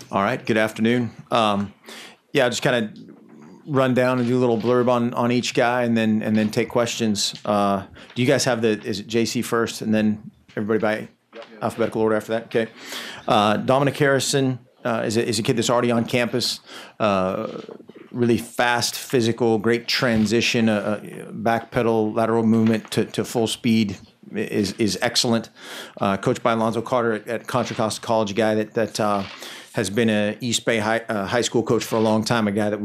All right. Good afternoon. Yeah, just kind of run down and do a little blurb on each guy, and then take questions. Do you guys have is it JC first, and then everybody by alphabetical order after that? Okay. Dominic Harrison is a kid that's already on campus. Really fast, physical, great transition, back pedal, lateral movement to full speed is excellent. Coached by Alonzo Carter at Contra Costa College, a guy that has been a East Bay high school coach for a long time, a guy that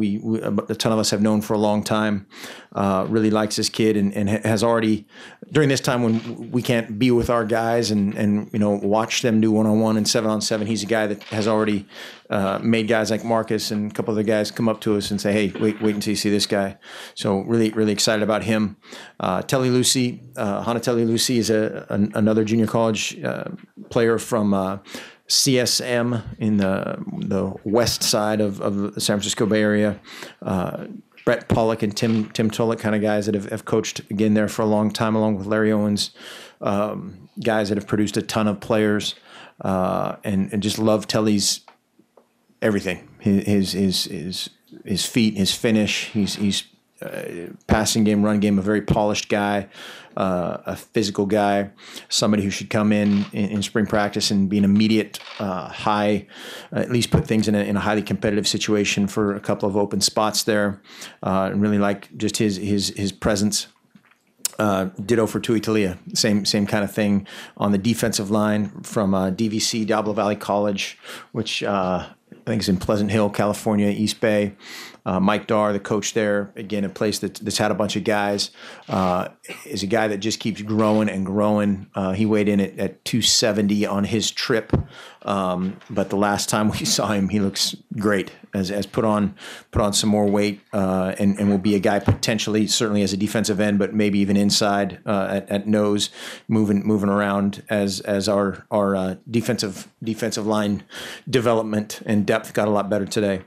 a ton of us have known for a long time. Really likes this kid and has already, during this time when we can't be with our guys and watch them do one-on-one and 7-on-7, he's a guy that has already made guys like Marcus and a couple other guys come up to us and say, hey, wait until you see this guy. So really excited about him. Telly Lucy, Hanatelli Lucy is another junior college player from CSM in the west side of the San Francisco Bay Area. Brett Pollock and Tim Tullock, kind of guys that have coached again there for a long time, along with Larry Owens, guys that have produced a ton of players, and just love Telly's everything. His feet, his finish. He's passing game, run game, a very polished guy, a physical guy, somebody who should come in spring practice and be an immediate high, at least put things in a highly competitive situation for a couple of open spots there. And really like just his presence. Ditto for Tui Talia, same kind of thing on the defensive line from DVC, Diablo Valley College, which I think is in Pleasant Hill, California, East Bay. Mike Darr, the coach there, again, a place that's had a bunch of guys, is a guy that just keeps growing and growing. He weighed in at 270 on his trip, but the last time we saw him, he looks great. Has put on some more weight, and will be a guy potentially, certainly as a defensive end, but maybe even inside at nose, moving around as our defensive line development and depth got a lot better today.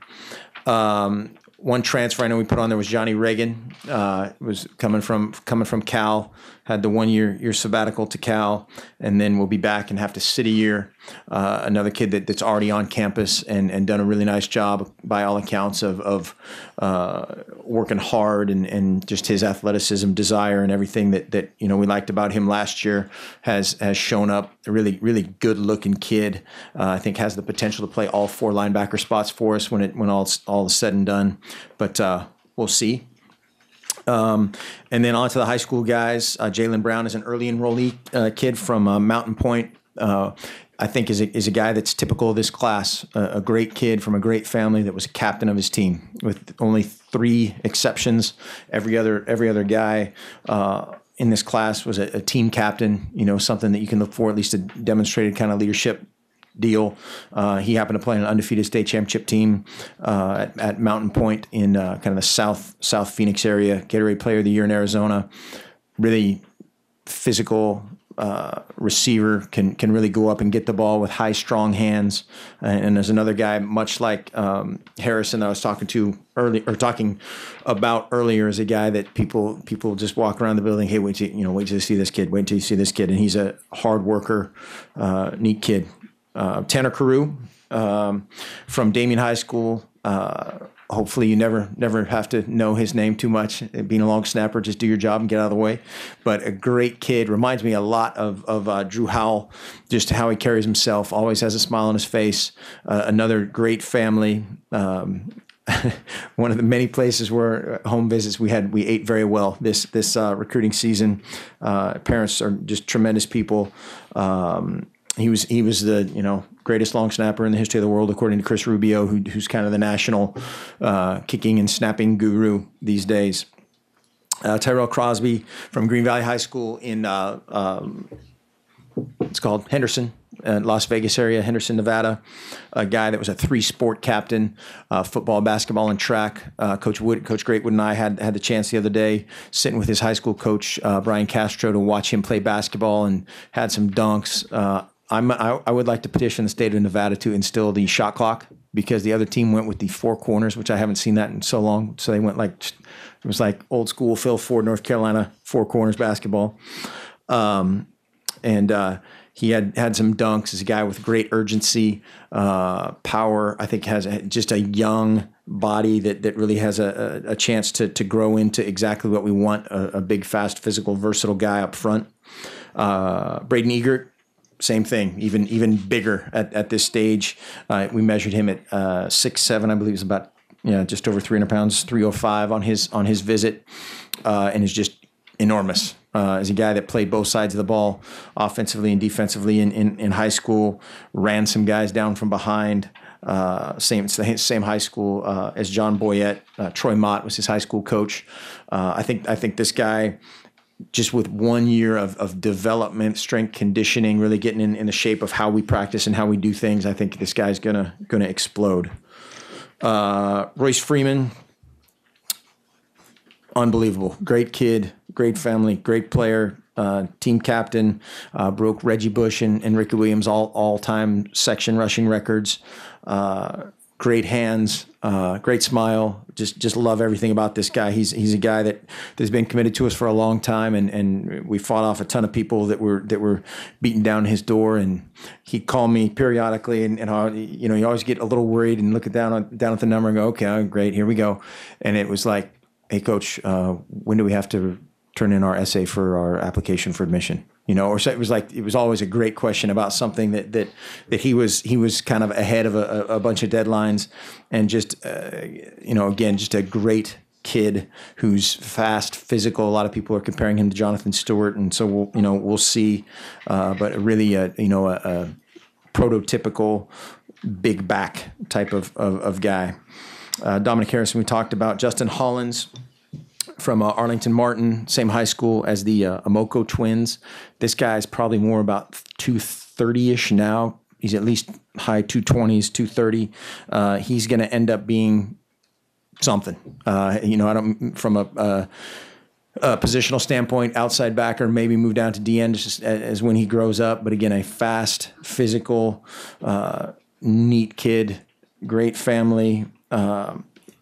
One transfer I know we put on there was Johnny Reagan. Was coming from Cal, had the 1 year sabbatical to Cal, and then will be back and have to sit a year. Another kid that's already on campus and done a really nice job by all accounts of working hard and just his athleticism, desire, and everything that we liked about him last year has shown up. A really good looking kid. I think has the potential to play all four linebacker spots for us when all is said and done. But we'll see. And then on to the high school guys. Jalen Brown is an early enrollee kid from Mountain Point. I think is a guy that's typical of this class. A great kid from a great family that was a captain of his team with only 3 exceptions. Every other guy in this class was a team captain. Something that you can look for, at least a demonstrated kind of leadership deal. He happened to play on an undefeated state championship team at Mountain Point in kind of the South Phoenix area. Gatorade Player of the Year in Arizona. Really physical receiver, can really go up and get the ball with high, strong hands. And there's another guy, much like Harrison, that I was talking about earlier, is a guy that people just walk around the building. Hey, wait till you see this kid. Wait till you see this kid. And he's a hard worker, neat kid. Tanner Carew from Damien High School. Hopefully you never have to know his name too much. Being a long snapper, just do your job and get out of the way. But a great kid. Reminds me a lot of Drew Howell, just how he carries himself. Always has a smile on his face. Another great family. One of the many places where home visits we ate very well this recruiting season. Parents are just tremendous people. He was the greatest long snapper in the history of the world, according to Chris Rubio, who's kind of the national kicking and snapping guru these days. Tyrell Crosby from Green Valley High School in it's called Henderson, Las Vegas area, Henderson, Nevada. A guy that was a 3-sport captain, football, basketball, and track. Coach Greatwood and I had the chance the other day sitting with his high school coach, Brian Castro, to watch him play basketball, and had some dunks. I would like to petition the state of Nevada to instill the shot clock, because the other team went with the 4 corners, which I haven't seen that in so long. So they went it was like old school Phil Ford, North Carolina, 4 corners basketball. And He had some dunks. He's a guy with great urgency, power. I think has just a young body that really has a chance to grow into exactly what we want, a big, fast, physical, versatile guy up front. Braden Egert, same thing, even bigger at this stage. We measured him at 6'7", I believe is about just over 300 pounds, 305 on his visit, and is just enormous. As a guy that played both sides of the ball, offensively and defensively in high school, ran some guys down from behind. Same high school as John Boyette. Troy Mott was his high school coach. I think this guy, just with 1 year of development, strength conditioning, really getting in the shape of how we practice and how we do things, I think this guy's gonna explode. Royce Freeman, unbelievable. Great kid, great family, great player, team captain, broke Reggie Bush and Ricky Williams all-time section rushing records. Great hands, great smile. Just love everything about this guy. He's a guy that's been committed to us for a long time, and we fought off a ton of people that were beating down his door. And he'd call me periodically, and you always get a little worried and look down at the number and go, okay, great, here we go. And it was like, hey, coach, when do we have to turn in our essay for our application for admission? Or so it was always a great question about something that he was kind of ahead of a bunch of deadlines, and just again, just a great kid who's fast, physical. A lot of people are comparing him to Jonathan Stewart, and so we'll see, but really a prototypical big back type of guy. Dominic Harrison we talked about. Justin Hollins from Arlington Martin, same high school as the Amoko twins. This guy's probably more about 230-ish now. He's at least high 220s, 230. He's going to end up being something. I don't from a positional standpoint, outside backer, maybe move down to DN just as when he grows up. But again, a fast, physical, neat kid, great family.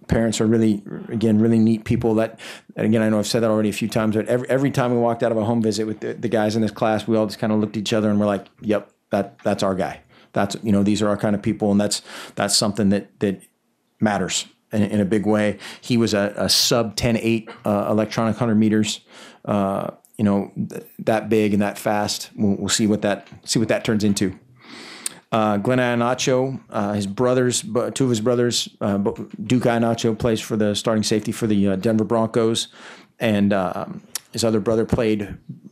Parents are really neat people that, and again, I know I've said that already a few times, but every time we walked out of a home visit with the guys in this class, we all just kind of looked at each other and we're like, yep, that's our guy. That's, these are our kind of people. And that's something that matters in a big way. He was a sub 10.8 electronic 100 meters, that big and that fast. We'll see what that turns into. Glenn Iannacho, his brothers, two of his brothers, Duke Iannacho plays for the starting safety for the Denver Broncos, and his other brother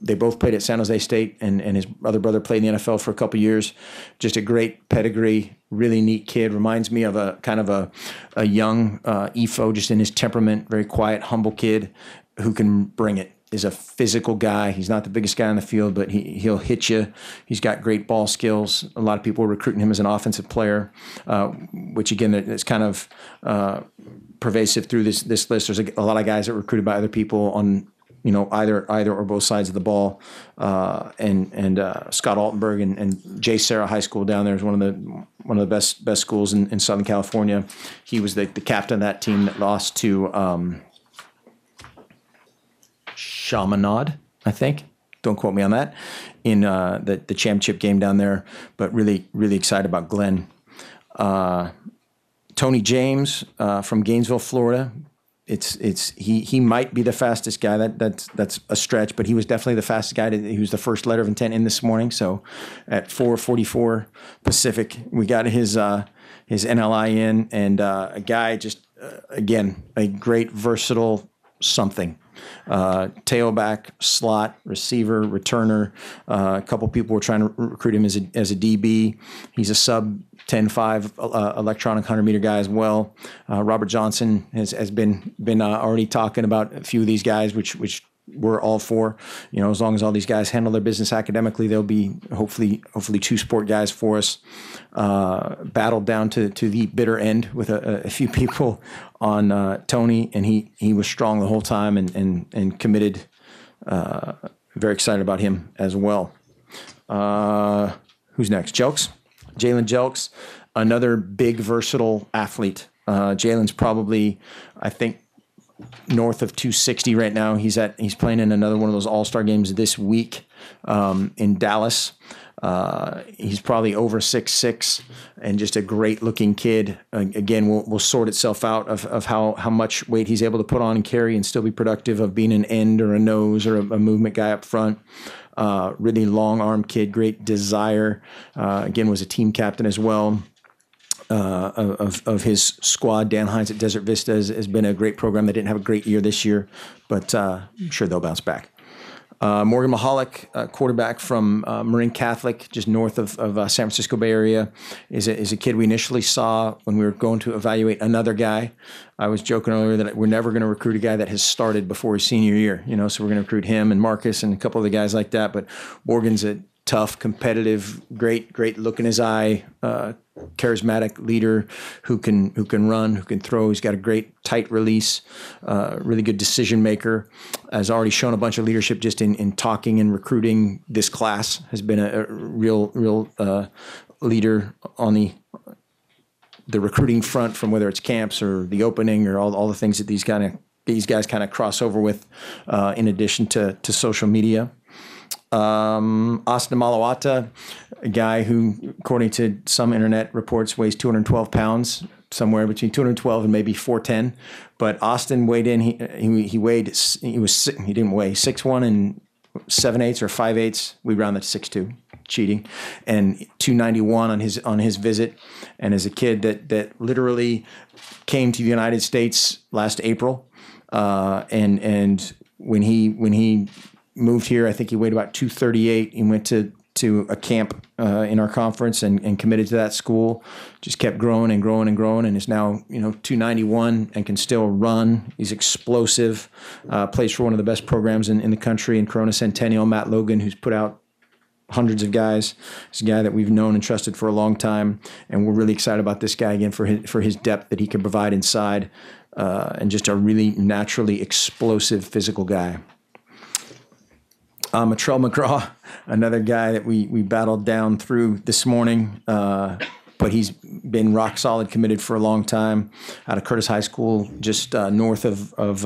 they both played at San Jose State, and his other brother played in the NFL for a couple years. Just a great pedigree, really neat kid. Reminds me of a kind of a young Efo, just in his temperament, very quiet, humble kid who can bring it. Is a physical guy. He's not the biggest guy on the field, but he'll hit you. He's got great ball skills. A lot of people are recruiting him as an offensive player, which again, it's kind of pervasive through this list. There's a lot of guys that are recruited by other people on either or both sides of the ball. And Scott Altenberg and J. Sarah High School down there is one of the best schools in Southern California. He was the captain of that team that lost to Chaminade, I think. Don't quote me on that. In the championship game down there, but really, really excited about Glenn. Tony James from Gainesville, Florida. He might be the fastest guy. That's a stretch, but he was definitely the fastest guy. He was the first letter of intent in this morning. So at 4:44 Pacific, we got his NLI in, and a guy just again a great versatile something. Tailback, slot, receiver, returner. A couple people were trying to recruit him as a DB. He's a sub 10.5 electronic 100-meter guy as well. Robert Johnson has been already talking about a few of these guys, which we're all for. As long as all these guys handle their business academically, they'll be hopefully two sport guys for us. Battled down to the bitter end with a few people on Tony, and he was strong the whole time and committed. Very excited about him as well. Who's next? Jelks? Jalen Jelks, another big versatile athlete. Jalen's probably, I think, north of 260 right now. He's playing in another one of those all-star games this week in Dallas. He's probably over 6'6", and just a great-looking kid. Again, will sort itself out of how much weight he's able to put on and carry and still be productive of being an end or a nose or a movement guy up front. Really long-armed kid, great desire. Again, was a team captain as well. Of his squad. Dan Hines at Desert Vista has been a great program. They didn't have a great year this year, but I'm sure they'll bounce back. Morgan Mahalik, quarterback from Marin Catholic, just north of San Francisco Bay Area, is a kid we initially saw when we were going to evaluate another guy. I was joking earlier that we're never going to recruit a guy that has started before his senior year, so we're going to recruit him and Marcus and a couple of the guys like that. But Morgan's a tough, competitive, great look in his eye, charismatic leader who can run, who can throw. He's got a great tight release, really good decision maker. Has already shown a bunch of leadership just in talking and recruiting. This class has been a real leader on the recruiting front, from whether it's camps or the opening or all the things that these guys kind of cross over with, in addition to social media. Austin Malawata, a guy who, according to some internet reports, weighs 212 pounds, somewhere between 212 and maybe 410. But Austin weighed in. He didn't weigh 6'1" and 7/8 or 5/8. We round that to 6'2", cheating, and 291 on his visit. And as a kid that literally came to the United States last April, and when he moved here, I think he weighed about 238. He went to a camp in our conference and committed to that school. Just kept growing and growing and growing, and is now 291 and can still run. He's explosive. Plays for one of the best programs in the country in Corona Centennial. Matt Logan, who's put out hundreds of guys. He's a guy that we've known and trusted for a long time, and we're really excited about this guy again for his depth that he can provide inside, and just a really naturally explosive physical guy. Matrell McGraw, another guy that we battled down through this morning, but he's been rock solid, committed for a long time. Out of Curtis High School, just north of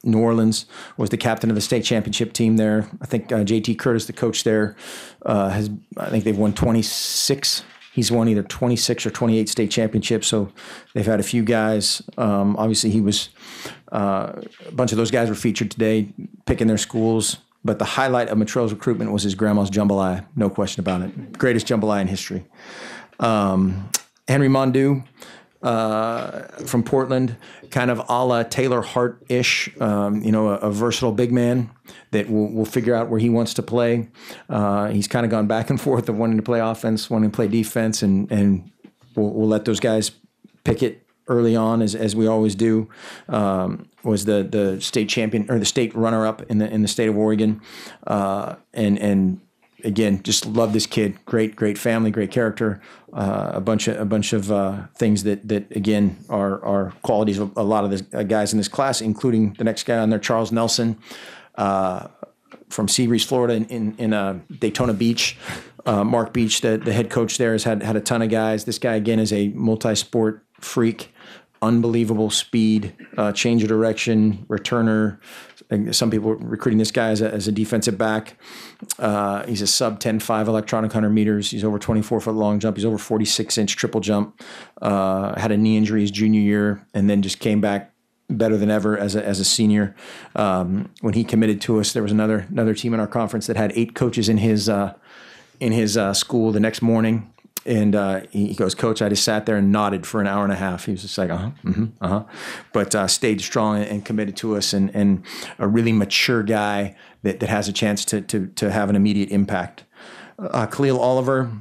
New Orleans, was the captain of the state championship team there. I think JT Curtis, the coach there, I think they've won 26. He's won either 26 or 28 state championships, so they've had a few guys. Obviously, he was a bunch of those guys were featured today, picking their schools. But the highlight of Matrell's recruitment was his grandma's jambalaya, no question about it. Greatest jambalaya in history. Henry Mondu from Portland, kind of a la Taylor Hart-ish, a versatile big man that will figure out where he wants to play. He's kind of gone back and forth of wanting to play offense, wanting to play defense, and we'll let those guys pick it early on, as we always do. Was the state champion or the state runner-up in the state of Oregon, and again, just love this kid. Great family, great character. A bunch of things that again are qualities of a lot of the guys in this class, including the next guy on there, Charles Nelson, from Seabreeze, Florida, in Daytona Beach. Mark Beach, the head coach there, has had a ton of guys. This guy again is a multi-sport freak. Unbelievable speed, change of direction, returner. Some people are recruiting this guy as a defensive back. He's a sub 10.5 electronic 100 meters. He's over 24-foot long jump. He's over 46-inch triple jump. Had a knee injury his junior year, and then just came back better than ever as a senior. When he committed to us, there was another team in our conference that had 8 coaches in his school the next morning. And he goes, "Coach, I just sat there and nodded for an hour and a half." He was just like, but stayed strong and committed to us, and a really mature guy that has a chance to have an immediate impact. Khalil Oliver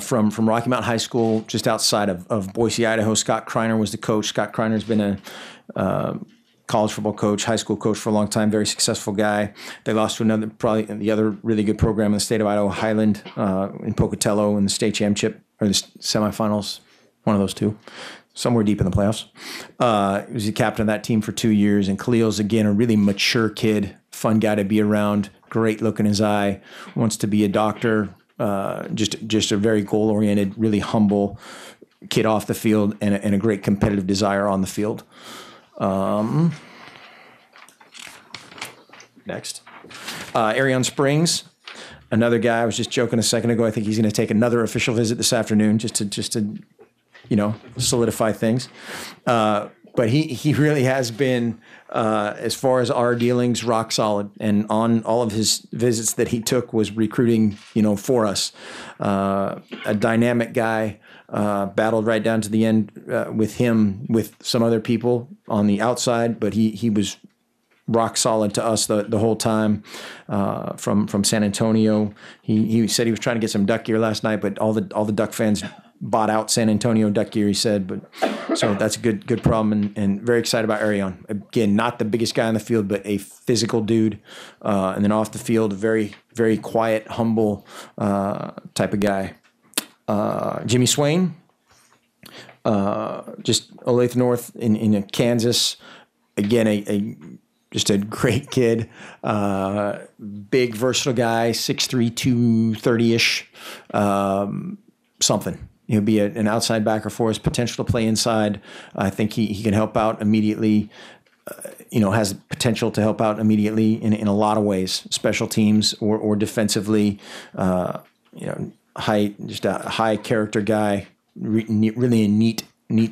from Rocky Mountain High School, just outside of Boise, Idaho. Scott Kreiner was the coach. Scott Kreiner's been a college football coach, high school coach for a long time, very successful guy. They lost to probably the other really good program in the state of Idaho, Highland, in Pocatello in the state championship, or the semifinals, one of those two, somewhere deep in the playoffs. He was the captain of that team for 2 years, and Khalil's, again, a really mature kid, fun guy to be around, great look in his eye, wants to be a doctor, just a very goal-oriented, really humble kid off the field, and a great competitive desire on the field. Next. Arion Springs, another guy. I was just joking a second ago. I think he's going to take another official visit this afternoon just to solidify things. But he really has been, as far as our dealings, rock solid. And on all of his visits that he took was recruiting, for us. A dynamic guy, battled right down to the end with some other people on the outside, but he was rock solid to us the whole time. From San Antonio, he said he was trying to get some duck gear last night, but all the Duck fans bought out San Antonio duck gear, he said. But so that's a good problem, and very excited about Arion. Again, not the biggest guy on the field, but a physical dude, and then off the field, very very quiet, humble type of guy. Jimmy Swain, just Olathe North in Kansas. Again, just a great kid, big, versatile guy, 6'3", 230-ish, something. He'll be an outside backer for us, potential to play inside. I think he can help out immediately, has potential to help out immediately in a lot of ways, special teams or defensively. Just a high character guy, really a neat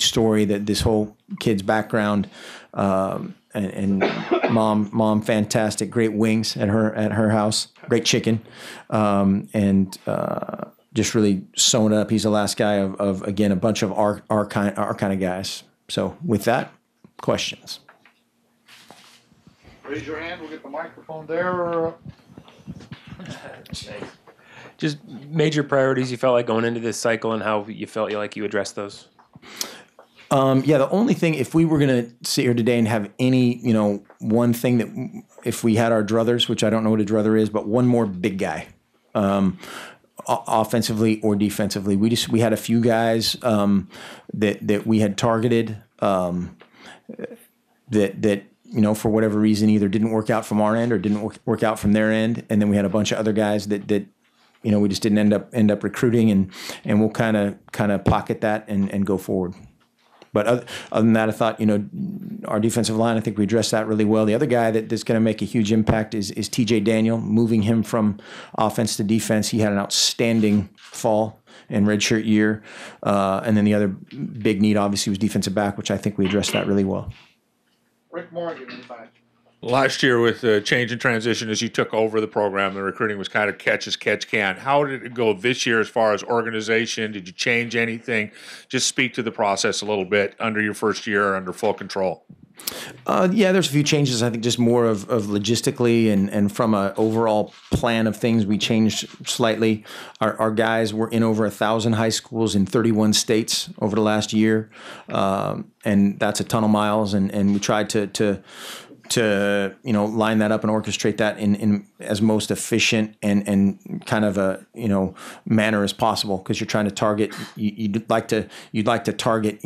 story that this whole kid's background, and mom fantastic, great wings at her house, great chicken, and just really sewing it up. He's the last guy of again a bunch of our kind of guys. So with that, questions. Raise your hand. We'll get the microphone there. Just major priorities you felt like going into this cycle and how you felt like you addressed those. The only thing, if we were going to sit here today and have any, one thing that if we had our druthers, which I don't know what a druther is, but one more big guy, offensively or defensively. We had a few guys that we had targeted that for whatever reason either didn't work out from our end or didn't work out from their end, and then we had a bunch of other guys that we just didn't end up recruiting, and we'll kind of pocket that and go forward. But other than that, I thought, our defensive line, I think we addressed that really well. The other guy that's going to make a huge impact is TJ Daniel, moving him from offense to defense. He had an outstanding fall and redshirt year. And then the other big need, obviously, was defensive back, which I think we addressed that really well. Rick Morgan in the back. Last year with the change and transition as you took over the program, the recruiting was kind of catch as catch can. How did it go this year as far as organization? Did you change anything? Just speak to the process a little bit under your first year under full control. There's a few changes. I think just more of logistically and from an overall plan of things, we changed slightly. Our guys were in over 1,000 high schools in 31 states over the last year, and that's a ton of miles. And we tried to line that up and orchestrate that in as most efficient and kind of a manner as possible, because you're trying to target. You'd like to target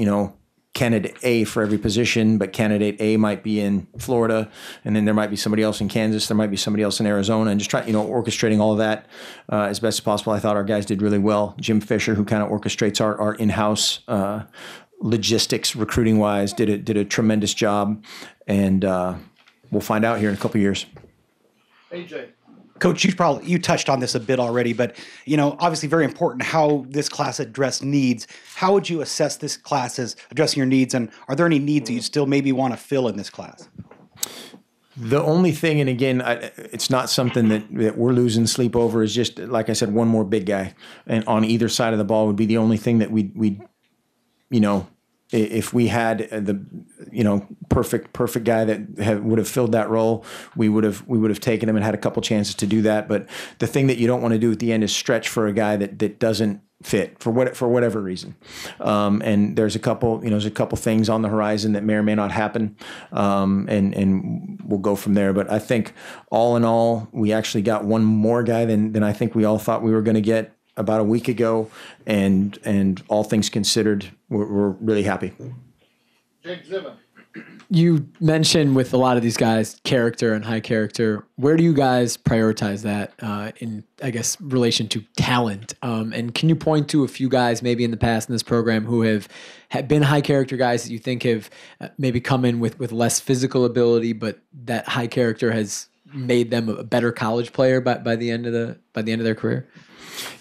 candidate A for every position, but candidate A might be in Florida, and then there might be somebody else in Kansas, there might be somebody else in Arizona, and just try orchestrating all of that as best as possible. I thought our guys did really well. Jim Fisher, who kind of orchestrates our in-house logistics recruiting wise, did a tremendous job, and we'll find out here in a couple of years. AJ. Coach, you touched on this a bit already, but obviously very important how this class addressed needs. How would you assess this class as addressing your needs, and are there any needs that you still maybe want to fill in this class? The only thing, and again, it's not something that we're losing sleep over, is just, like I said, one more big guy, and on either side of the ball would be the only thing that we if we had the perfect guy that would have filled that role, we would have taken him and had a couple chances to do that. But the thing that you don't want to do at the end is stretch for a guy that doesn't fit for whatever reason. And there's a couple things on the horizon that may or may not happen, and we'll go from there. But I think all in all, we actually got one more guy than I think we all thought we were going to get about a week ago, and all things considered, we're really happy. Jake Zimmer. You mentioned with a lot of these guys, character and high character. Where do you guys prioritize that in, I guess, relation to talent? And can you point to a few guys maybe in the past in this program who have been high character guys that you think have maybe come in with less physical ability, but that high character has made them a better college player by the end of their career?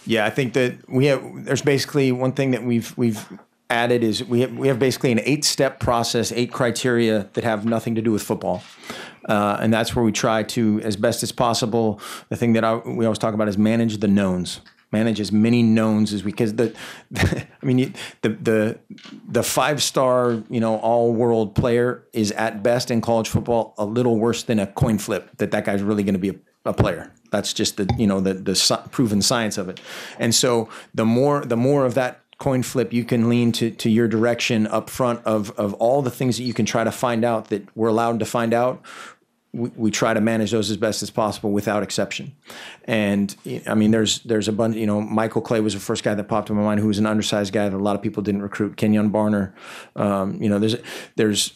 Yeah, I think that there's basically one thing that we've added is we have basically an 8-step process, 8 criteria that have nothing to do with football. And that's where we try to, as best as possible, the thing that we always talk about is manage the knowns. Manage as many knowns as we, because the 5-star, all-world player is at best in college football a little worse than a coin flip that guy's really going to be a player. That's just the proven science of it. And so the more of that coin flip you can lean to your direction up front of all the things that you can try to find out that we're allowed to find out, we try to manage those as best as possible without exception. And I mean, there's a bunch, Michael Clay was the first guy that popped in my mind, who was an undersized guy that a lot of people didn't recruit. Kenyon Barner, there's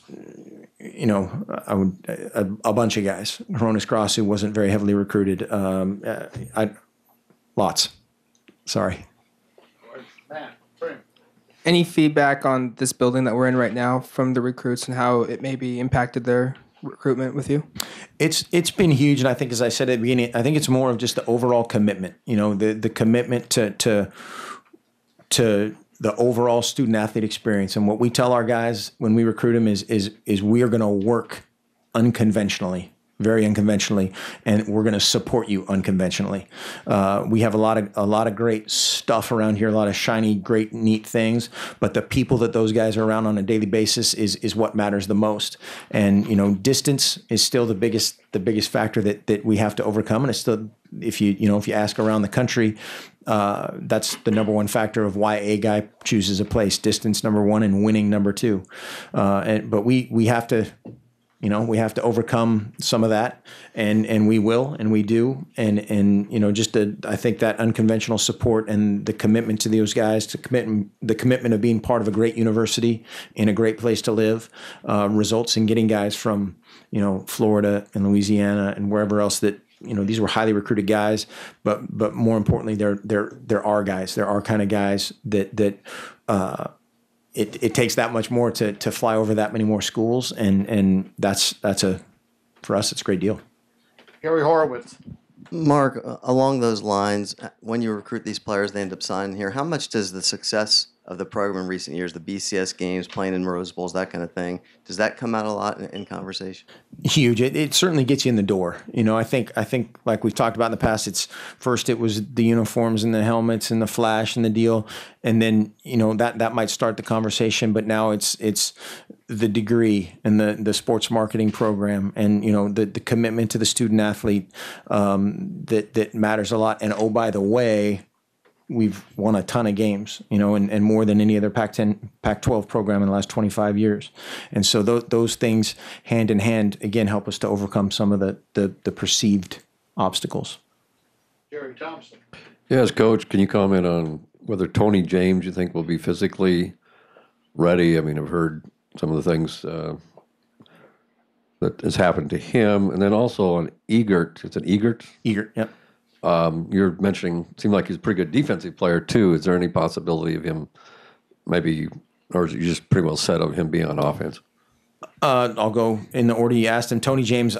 a bunch of guys. Hronis Gross, who wasn't very heavily recruited. Lots. Sorry. Matt, Prim. Any feedback on this building that we're in right now from the recruits and how it maybe impacted their recruitment with you? It's been huge, and I think, as I said at the beginning, I think it's more of just the overall commitment. The commitment to the overall student athlete experience. And what we tell our guys when we recruit them is we are going to work unconventionally. Very unconventionally, and we're going to support you unconventionally. We have a lot of great stuff around here, a lot of shiny, great, neat things. But the people that those guys are around on a daily basis is what matters the most. And distance is still the biggest factor that we have to overcome. And it's still, if you ask around the country, that's the number one factor of why a guy chooses a place. Distance number one, and winning number two. But we have to. We have to overcome some of that, and we will, and we do, and I think that unconventional support and the commitment to those guys, the commitment of being part of a great university in a great place to live, results in getting guys from Florida and Louisiana and wherever else that. These were highly recruited guys, but more importantly, they're our guys. They're our kind of guys that. It takes that much more to fly over that many more schools, and that's for us, it's a great deal. Gary Horowitz. Mark, along those lines, when you recruit these players, they end up signing here. How much does the success of the program in recent years, the BCS games, playing in Rose Bowls, that kind of thing, does that come out a lot in conversation? Huge. It certainly gets you in the door. I think like we've talked about in the past, it was the uniforms and the helmets and the flash and the deal, and then that might start the conversation. But now it's the degree and the sports marketing program and the commitment to the student athlete that matters a lot. And oh, by the way, we've won a ton of games, and more than any other Pac-10, Pac-12 program in the last 25 years. And so those things hand in hand, again, help us to overcome some of the perceived obstacles. Jerry Thompson. Yes, Coach, can you comment on whether Tony James, you think, will be physically ready? I mean, I've heard some of the things that has happened to him. And then also on Egert. It's an Egert? Egert, yep. You're mentioning, seemed like he's a pretty good defensive player too. Is there any possibility of him maybe, or is it you just pretty well set of him being on offense? I'll go in the order you asked him. Tony James,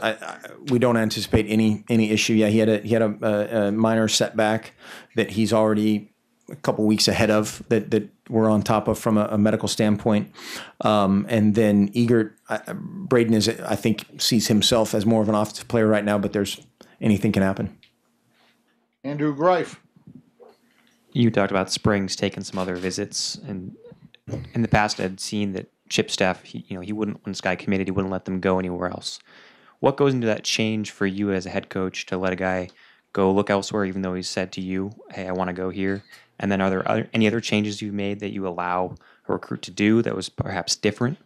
we don't anticipate any issue. Yeah, he had a minor setback that he's already a couple weeks ahead of that we're on top of from a medical standpoint. And then Egert, Braden I think sees himself as more of an offensive player right now, but anything can happen. Andrew Greif. You talked about Springs taking some other visits, and in the past I'd seen that Chip staff, he wouldn't, when this guy committed, he wouldn't let them go anywhere else. What goes into that change for you as a head coach to let a guy go look elsewhere, even though he said to you, "Hey, I want to go here"? And then are there any other changes you've made that you allow a recruit to do that was perhaps different?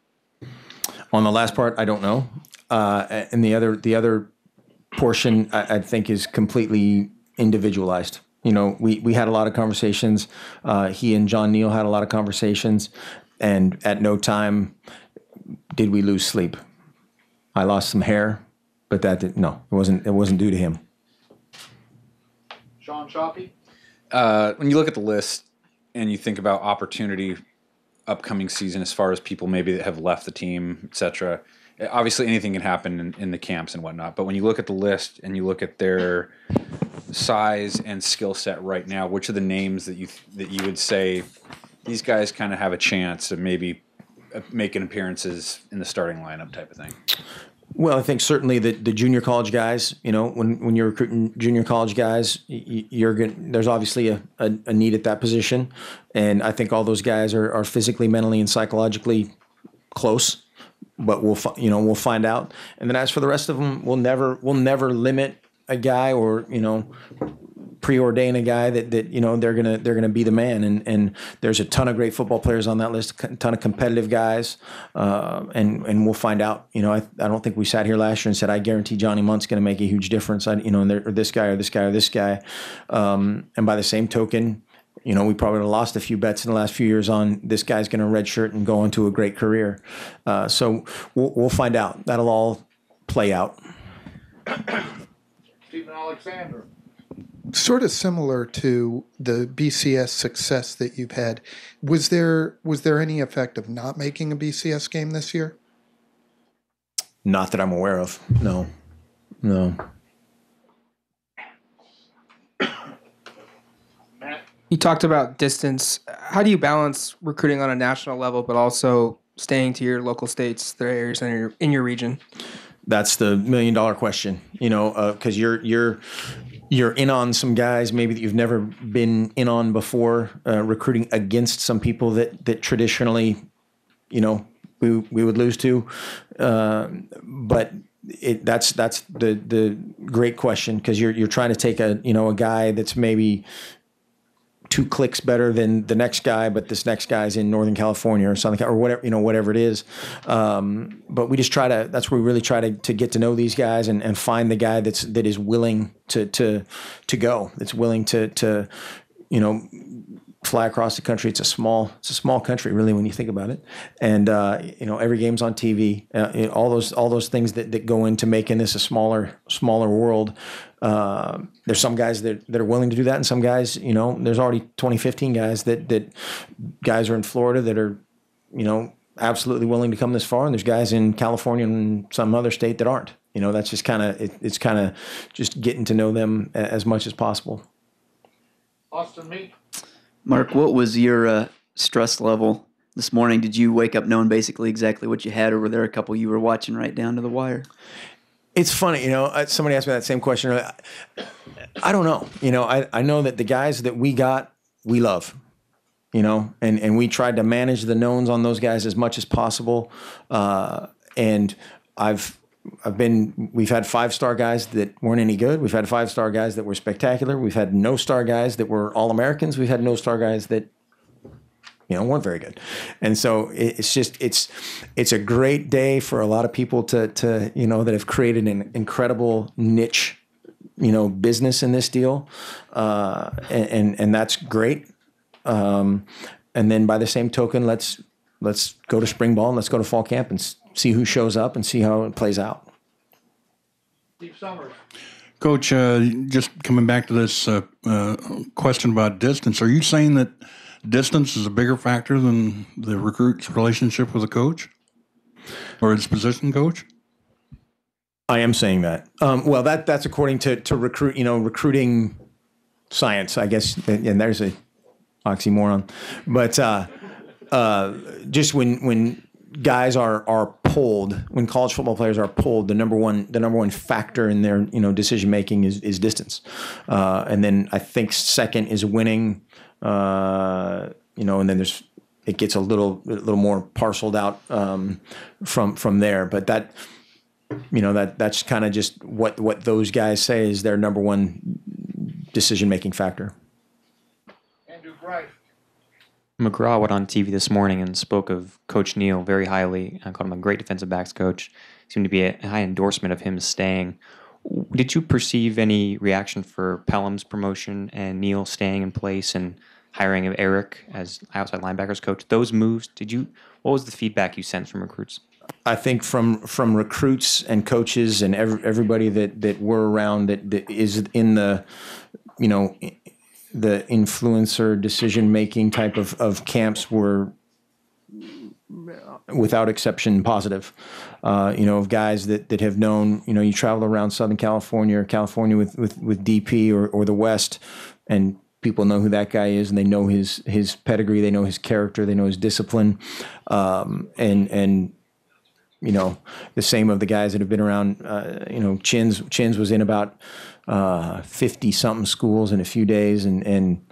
On the last part, I don't know. And the other portion, I think, is completely individualized. We had a lot of conversations. He and John Neal had a lot of conversations, and at no time did we lose sleep? I lost some hair, but it wasn't due to him. Sean Shoppy. When you look at the list and you think about opportunity upcoming season as far as people maybe that have left the team, etc., obviously anything can happen in the camps and whatnot, but when you look at the list and you look at their size and skill set right now, which are the names that you would say these guys kind of have a chance of maybe making appearances in the starting lineup type of thing? Well, I think certainly the junior college guys, when you're recruiting junior college guys, there's obviously a need at that position. And I think all those guys are physically, mentally, and psychologically close, but we'll find out. And then as for the rest of them, we'll never limit a guy or, preordain a guy that they're gonna be the man, and there's a ton of great football players on that list, a ton of competitive guys, and we'll find out. I don't think we sat here last year and said I guarantee Johnny Munt's going to make a huge difference. Or this guy or this guy or this guy, and by the same token, we probably would have lost a few bets in the last few years on this guy's going to redshirt and go into a great career. So we'll find out. That'll all play out. Stephen Alexander. Sort of similar to the BCS success that you've had. Was there any effect of not making a BCS game this year? Not that I'm aware of. No. You talked about distance. How do you balance recruiting on a national level, but also staying to your local states, their areas in your region? That's the $1 million question. Because you're in on some guys maybe that you've never been in on before, recruiting against some people that traditionally, we would lose to. But that's the great question, because you're trying to take a guy that's maybe 2 clicks better than the next guy, but this next guy's in Northern California or something, or whatever it is. But we just that's where we really try to get to know these guys and find the guy that is willing to go, that's willing to fly across the country. It's a small country, really, when you think about it. And every game's on TV. All those things that go into making this a smaller world. There's some guys that are willing to do that, and some guys, there's already 2015 guys that guys are in Florida that are, absolutely willing to come this far, and there's guys in California and some other state that aren't. That's just it's kind of just getting to know them as much as possible. Austin Meek. Mark, what was your stress level this morning? Did you wake up knowing basically exactly what you had, or were there a couple you were watching right down to the wire? It's funny, somebody asked me that same question earlier. I don't know. I know that the guys that we got, we love, and we tried to manage the knowns on those guys as much as possible. And we've had 5-star guys that weren't any good. We've had 5-star guys that were spectacular. We've had no-star guys that were All-Americans. We've had no-star guys that weren't very good. And so it's a great day for a lot of people to that have created an incredible niche, business in this deal. And that's great. And then by the same token, let's go to spring ball and let's go to fall camp and see who shows up and see how it plays out. Steve Summers. Coach, just coming back to this question about distance, are you saying that distance is a bigger factor than the recruit's relationship with the coach or his position coach? I am saying that. Well, that's according to recruiting science, I guess. And there's a oxymoron, but just when guys are pulled, when college football players are pulled, the number one factor in their decision making is distance, and then I think second is winning. And then it gets a little more parceled out from there. But that's kind of just what those guys say is their number one decision making factor. Andrew Greif. McGraw went on TV this morning and spoke of Coach Neal very highly. I called him a great defensive backs coach. Seemed to be a high endorsement of him staying. Did you perceive any reaction for Pelham's promotion and Neal staying in place and hiring of Eric as outside linebackers coach? Those moves, what was the feedback you sensed from recruits? I think from recruits and coaches and everybody that we're around that is in the, the influencer decision making type of camps were without exception positive. Of guys that have known, you travel around Southern California or California with DP or the West, and people know who that guy is, and they know his pedigree, they know his character, they know his discipline, and the same of the guys that have been around. Chins was in about 50 something schools in a few days, and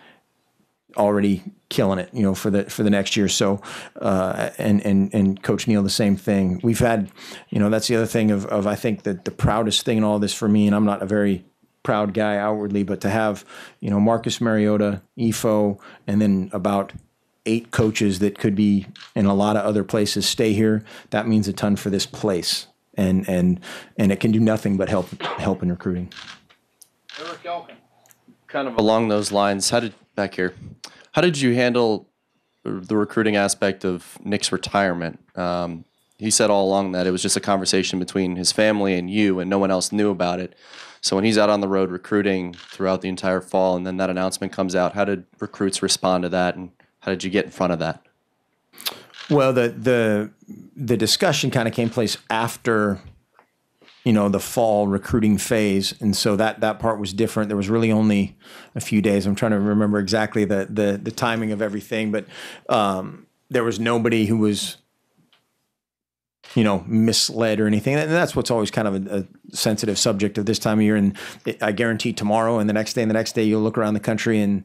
already killing it, for the next year. So, and Coach Neal, the same thing. We've had, that's the other thing of I think that the proudest thing in all this for me, and I'm not a very proud guy outwardly, but to have, Marcus Mariota, EFO, and then about 8 coaches that could be in a lot of other places stay here, that means a ton for this place. And it can do nothing but help in recruiting. Eric Elkin. Kind of along those lines, how did you handle the recruiting aspect of Nick's retirement? He said all along that it was just a conversation between his family and you, and no one else knew about it. So when he's out on the road recruiting throughout the entire fall, and then that announcement comes out, how did recruits respond to that, and how did you get in front of that? Well, the discussion kind of came place after, the fall recruiting phase, and so that part was different. There was really only a few days. I'm trying to remember exactly the timing of everything, but there was nobody who was, misled or anything. And that's what's always kind of a sensitive subject of this time of year. And I guarantee tomorrow and the next day, you'll look around the country and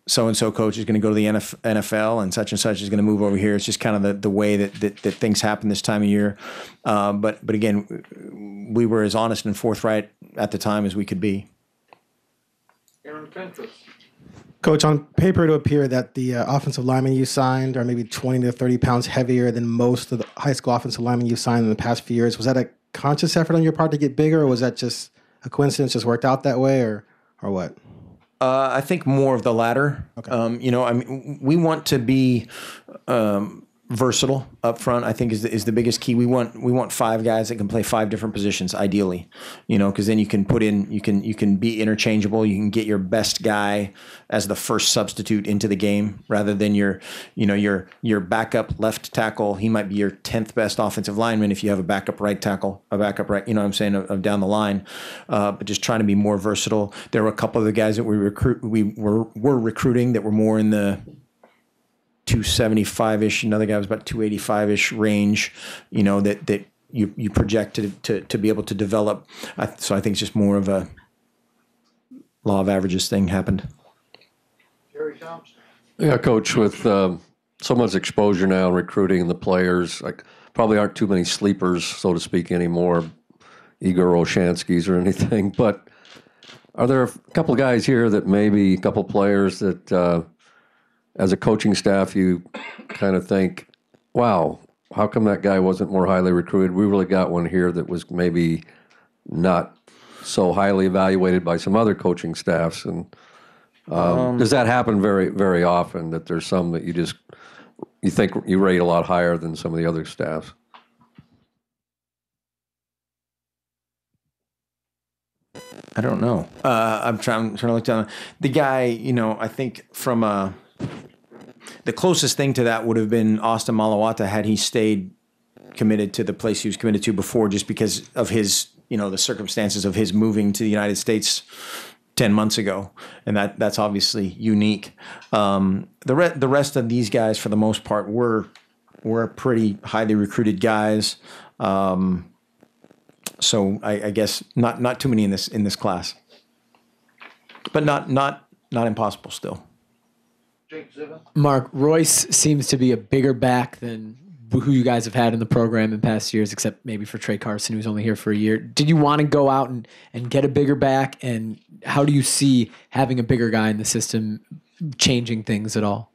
so-and-so coach is going to go to the NFL and such is going to move over here. It's just kind of the way that things happen this time of year. But again, we were as honest and forthright at the time as we could be. Aaron Fentress. Coach, on paper, it would appear that the offensive linemen you signed are maybe 20 to 30 pounds heavier than most of the high school offensive linemen you signed in the past few years. Was that a conscious effort on your part to get bigger, or was that just a coincidence, just worked out that way, or what? I think more of the latter. Okay. We want to be versatile up front. I think is the biggest key. We want 5 guys that can play 5 different positions, ideally. Because then you can put in, you can be interchangeable. You can get your best guy as the first substitute into the game, rather than your backup left tackle. He might be your 10th best offensive lineman if you have a backup right tackle, of down the line. But just trying to be more versatile. There were a couple of the guys that we were recruiting that were more in the 275-ish. Another guy was about 285-ish range, that you project to be able to develop. So I think it's just more of a law of averages thing happened. Jerry Thompson. Yeah, Coach, with so much exposure now in recruiting and the players, probably aren't too many sleepers, so to speak, anymore, Igor Olshansky's or anything. But are there a couple of guys here that maybe, a couple of players that as a coaching staff, you kind of think, wow, how come that guy wasn't more highly recruited? We really got one here that was maybe not so highly evaluated by some other coaching staffs. And does that happen very, very often, that there's some that you think you rate a lot higher than some of the other staffs? I don't know. I'm trying to look down. The guy, I think from the closest thing to that would have been Austin Malawata had he stayed committed to the place he was committed to before, just because of his, the circumstances of his moving to the United States 10 months ago. And that's obviously unique. The rest of these guys, for the most part, were pretty highly recruited guys. So I guess not too many in this class, but not impossible still. Jake Zivin. Mark, Royce seems to be a bigger back than who you guys have had in the program in past years, except maybe for Trey Carson, who's only here for a year. Did you want to go out and get a bigger back? And how do you see having a bigger guy in the system changing things at all?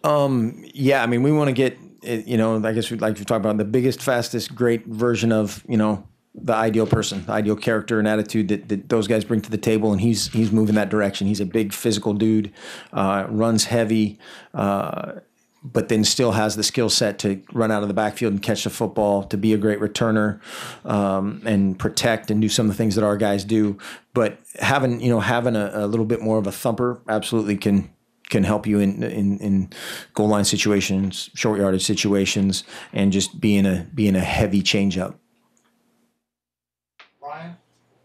Yeah, we want to get, I guess we'd like to talk about the biggest, fastest, great version of, the ideal person, the ideal character and attitude that those guys bring to the table, and he's moving that direction. He's a big physical dude, runs heavy, but then still has the skill set to run out of the backfield and catch the football, to be a great returner, and protect and do some of the things that our guys do. But having a little bit more of a thumper absolutely can help you in goal line situations, short yardage situations, and just being a heavy changeup. Ryan?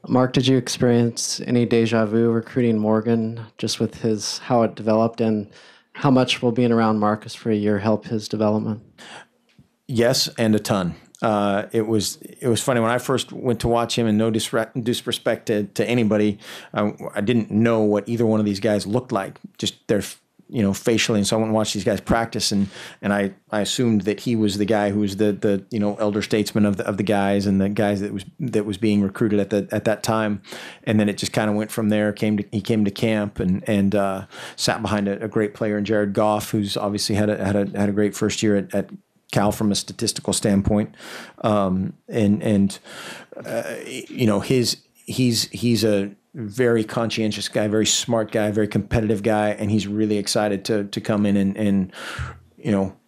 Mark, did you experience any deja vu recruiting Morgan, just with how it developed, and how much will being around Marcus for a year help his development? Yes, and a ton. It was funny when I first went to watch him, and no disrespect to anybody, I didn't know what either one of these guys looked like, just their facially. And so I went and watched these guys practice, and I assumed that he was the guy who was the elder statesman of the guys, and the guys that was being recruited at that time. And then it just kind of went from there. He came to camp and sat behind a great player in Jared Goff, who's obviously had a great first year at Cal from a statistical standpoint. He's a very conscientious guy, very smart guy, very competitive guy, and he's really excited to come in and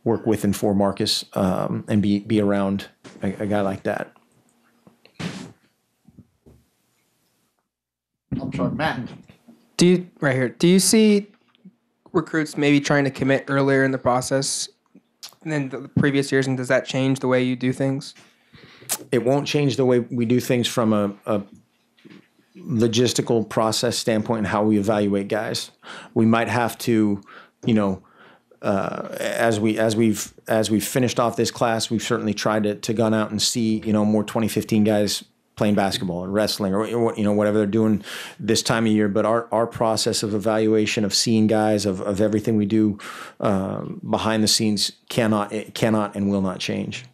work with and for Marcus, and be around a guy like that. I'm sorry, Matt. Do you see recruits maybe trying to commit earlier in the process than the previous years, and does that change the way you do things? It won't change the way we do things from a logistical process standpoint and how we evaluate guys. We might have to, as we've finished off this class, we've certainly tried to gun out and see more 2015 guys playing basketball or wrestling or whatever they're doing this time of year. But our process of evaluation of seeing guys of everything we do behind the scenes cannot and will not change.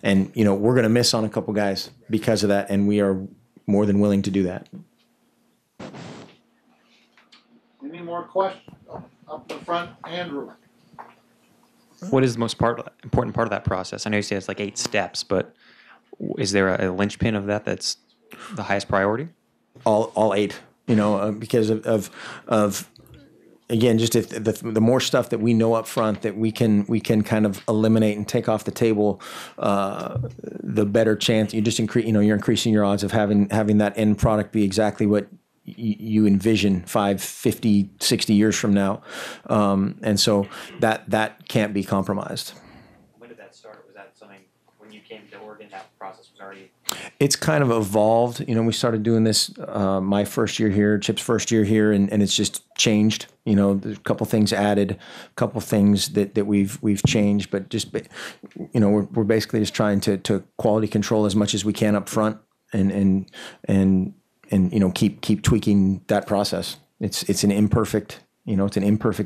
And we're going to miss on a couple guys because of that, and we are more than willing to do that. Any more questions? Up in the front, Andrew. What is the most important part of that process? I know you say it's like 8 steps, but is there a linchpin of that's the highest priority? All 8, because of again, just if the more stuff that we know up front that we can kind of eliminate and take off the table, the better chance you just you're increasing your odds of having that end product be exactly what you envision 5, 50, 60 years from now, and so that can't be compromised. When did that start? Was that something when you came to Oregon? That process was already. It's kind of evolved. We started doing this my first year here, Chip's first year here, and it's just changed. There's a couple things added, a couple things that we've changed, but just we're basically just trying to quality control as much as we can up front, and keep tweaking that process. It's an imperfect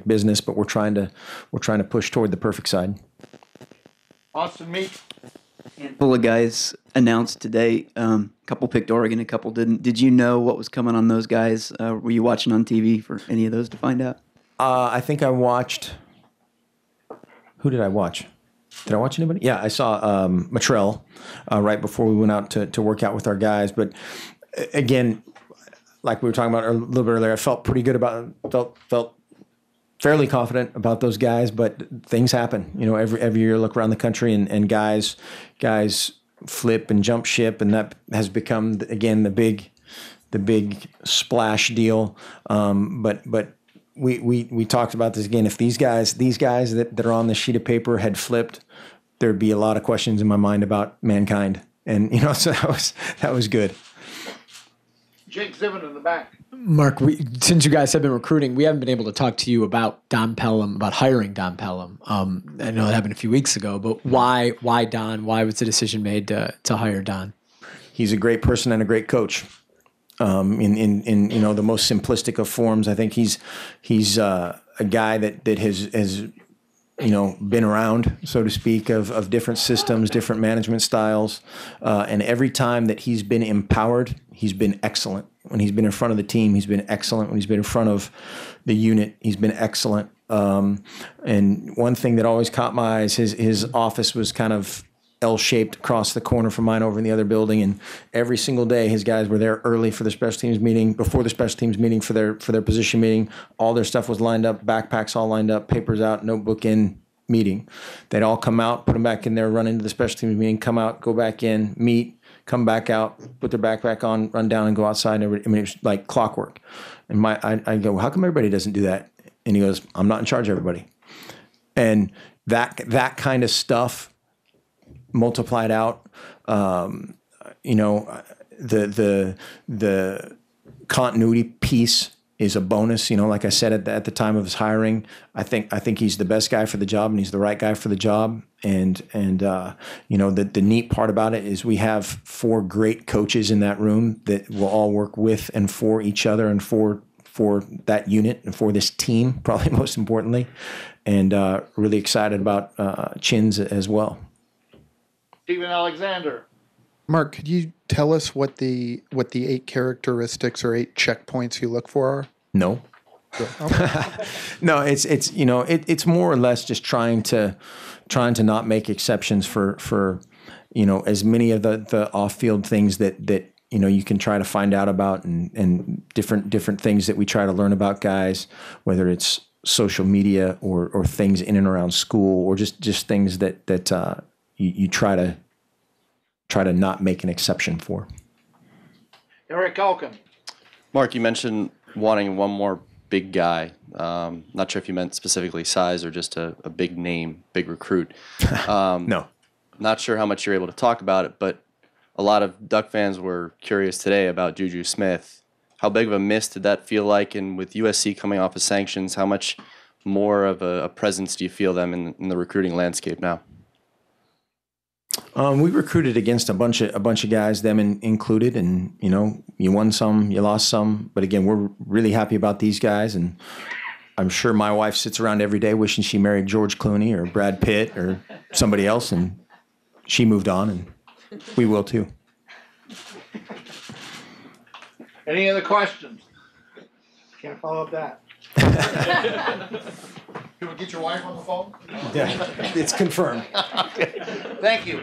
business, but we're trying to push toward the perfect side. Austin Meek. Handful of guys announced today. A couple picked Oregon, a couple didn't. Did you know what was coming on those guys? Were you watching on TV for any of those to find out? I think I watched. Who did I watch? Did I watch anybody? Yeah, I saw Matrell right before we went out to work out with our guys. But again, like we were talking about a little bit earlier, I felt pretty good felt fairly confident about those guys, but things happen. Every year, look around the country, and guys flip and jump ship, and that has become again the big splash deal. But we talked about this again. If these guys that are on the sheet of paper had flipped, there'd be a lot of questions in my mind about mankind, and so that was good. Jake Zivin in the back. Mark, since you guys have been recruiting, we haven't been able to talk to you about Don Pelham, about hiring Don Pelham. I know it happened a few weeks ago, but why Don? Why was the decision made to hire Don? He's a great person and a great coach. In the most simplistic of forms, I think he's a guy that has been around, so to speak, of different systems, different management styles, and every time that he's been empowered, he's been excellent. When he's been in front of the team, he's been excellent. When he's been in front of the unit, he's been excellent. And one thing that always caught my eyes, his office was kind of L-shaped across the corner from mine over in the other building, and every single day his guys were there early for the special teams meeting, before the special teams meeting for their position meeting. All their stuff was lined up, backpacks all lined up, papers out, notebook in, meeting. They'd all come out, put them back in there, run into the special teams meeting, come out, go back in, meet, come back out, put their backpack on, run down and go outside. And it was like clockwork. And I go, well, how come everybody doesn't do that? And he goes, I'm not in charge of everybody. And that kind of stuff multiplied out, the continuity piece is a bonus. Like I said at the time of his hiring, I think he's the best guy for the job, and he's the right guy for the job. And the neat part about it is we have 4 great coaches in that room that will all work with and for each other and for that unit and for this team, probably most importantly, and really excited about Chins as well. Stephen Alexander. Mark, could you tell us what the 8 characteristics or 8 checkpoints you look for are? No. No, it's more or less just trying to not make exceptions for as many of the off-field things that you can try to find out about and different things that we try to learn about guys, whether it's social media or things in and around school or just things that you try to not make an exception for. Eric Elkin. Mark, you mentioned wanting one more big guy. Not sure if you meant specifically size or just a big name, big recruit. No. Not sure how much you're able to talk about it, but a lot of Duck fans were curious today about Juju Smith. How big of a miss did that feel like? And with USC coming off of sanctions, how much more of a presence do you feel them in the recruiting landscape now? We recruited against a bunch of guys, them included, and you won some, you lost some, but again, we're really happy about these guys, and I'm sure my wife sits around every day wishing she married George Clooney or Brad Pitt or somebody else, and she moved on, and we will too. Any other questions? Can't follow up that. Can we get your wife on the phone? Yeah, it's confirmed. Thank you.